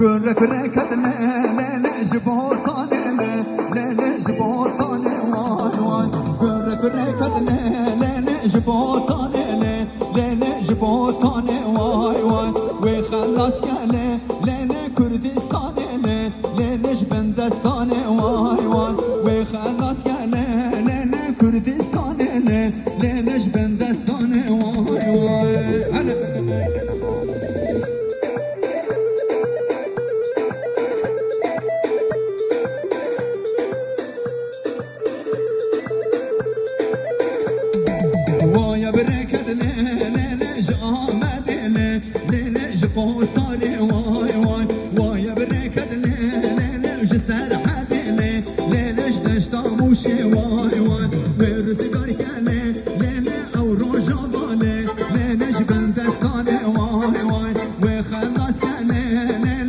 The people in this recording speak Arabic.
كره كره كدنا لا جبوطاني لا جبوطاني واي واي كره كره كدنا لا جبوطاني لا جبوطاني واي واي وخلاص كان لا كردي